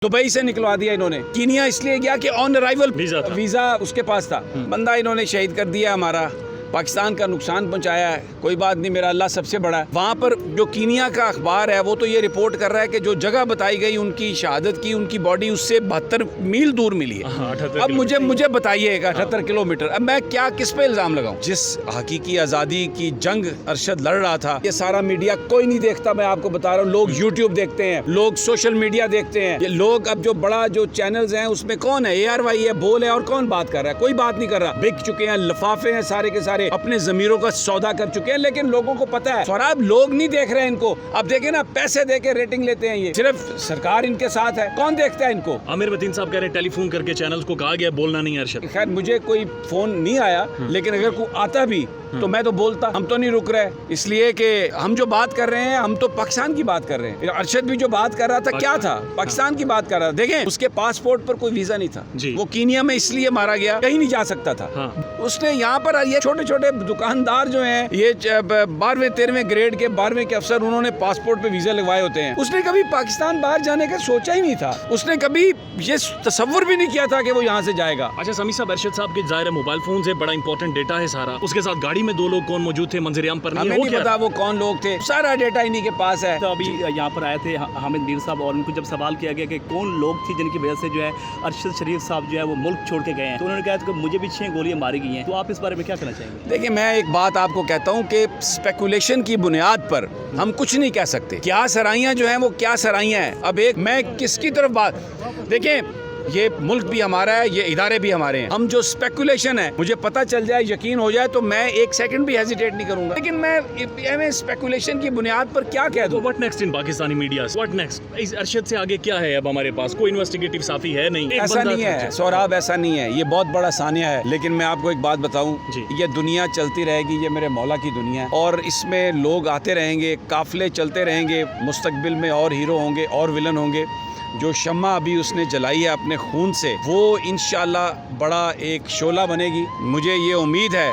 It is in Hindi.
दुबई से निकलवा दिया इन्होंने। कीनिया इसलिए गया कि ऑन अराइवल वीजा उसके पास था। बंदा इन्होंने शहीद कर दिया, हमारा पाकिस्तान का नुकसान पहुंचाया है। कोई बात नहीं, मेरा अल्लाह सबसे बड़ा है। वहाँ पर जो कीनिया का अखबार है वो तो ये रिपोर्ट कर रहा है कि जो जगह बताई गई उनकी शहादत की, उनकी बॉडी उससे 72 मील दूर मिली है। अब मुझे बताइए 78 किलोमीटर, अब मैं क्या किस पे इल्ज़ाम लगाऊं? जिस हकीकी आज़ादी की जंग अरशद लड़ रहा था, ये सारा मीडिया कोई नहीं देखता। मैं आपको बता रहा हूँ, लोग यूट्यूब देखते हैं, लोग सोशल मीडिया देखते हैं। ये लोग अब जो बड़ा जो चैनल्स हैं उसमें कौन है? ARY है, बोल है, और कौन बात कर रहा है? कोई बात नहीं कर रहा। बिक चुके हैं, लिफाफे हैं सारे के सारे, अपने जमीरों का सौदा कर चुके हैं। लेकिन लोगों को पता है सौराब, लोग नहीं देख रहे हैं इनको। अब देखे ना, पैसे देके रेटिंग लेते हैं, ये सिर्फ सरकार इनके साथ है। कौन देखता है इनको? आमिर वतीन साहब कह रहे हैं टेलीफोन करके चैनल्स को कहा गया बोलना नहीं है अरशद। खैर मुझे कोई फोन नहीं आया, लेकिन अगर कोई आता भी तो मैं तो बोलता। हम तो नहीं रुक रहे, इसलिए कि हम जो बात कर रहे हैं हम तो पाकिस्तान की बात कर रहे हैं। अरशद भी जो बात कर रहा था क्या था? पाकिस्तान की बात कर रहा था। देखें, उसके पासपोर्ट पर कोई वीजा नहीं था, वो कीनिया में इसलिए मारा गया, कहीं नहीं जा सकता था। उसने यहाँ पर ये छोटे छोटे दुकानदार जो हैं, ये 12वें 13वें ग्रेड के 12वें के अफसर, उन्होंने पासपोर्ट पे वीजा लगवाए होते हैं। उसने कभी पाकिस्तान बाहर जाने का सोचा ही नहीं था। उसने कभी ये तसव्वुर भी नहीं किया था कि वो यहाँ से जाएगा। अच्छा समी साहब, अरशद साहब के जाहिर है मोबाइल फोन से बड़ा इंपॉर्टेंट डेटा है सारा। उसके साथ गाड़ी में 2 लोग कौन मौजूद थे मंजर-ए-आम पर? हमें नहीं पता वो कौन लोग थे, सारा डेटा इन्हीं के पास है। तो अभी यहाँ पर आए थे हामिद मीर साहब, और उनको जब सवाल किया गया कि कौन लोग थे जिनकी वजह से जो है अरशद शरीफ साहब जो है वो मुल्क छोड़ के गए हैं, तो उन्होंने कहा कि मुझे भी 6 गोलियां मारी गई हैं। तो आप इस बारे में क्या कहना चाहेंगे? देखिए, मैं एक बात आपको कहता हूँ कि स्पेकुलेशन की बुनियाद पर हम कुछ नहीं कह सकते। क्या सराइयाँ जो हैं वो क्या सराइयाँ हैं। अब एक मैं किसकी तरफ बात, देखें, ये मुल्क भी हमारा है, ये इदारे भी हमारे हैं। हम जो स्पेकुलेशन है, मुझे पता चल जाए, यकीन हो जाए, तो मैं 1 सेकंड भी हेजिटेट नहीं करूंगा। लेकिन मैं स्पेकुलेशन की बुनियाद पर क्या कह दूं? What next in Pakistani media? What next? इस अरशद से आगे क्या है? अब हमारे पास कोई इन्वेस्टिगेटिव साफी है नहीं। ऐसा नहीं है सौराब, ऐसा नहीं है। ये बहुत बड़ा सानिया है। लेकिन मैं आपको एक बात बताऊं, ये दुनिया चलती रहेगी, ये मेरे मौला की दुनिया है, और इसमें लोग आते रहेंगे, काफिले चलते रहेंगे। मुस्तकबिल में और हीरो होंगे और विलन होंगे। जो शम्मा अभी उसने जलाई है अपने खून से, वो इंशाल्लाह बड़ा एक शोला बनेगी। मुझे ये उम्मीद है।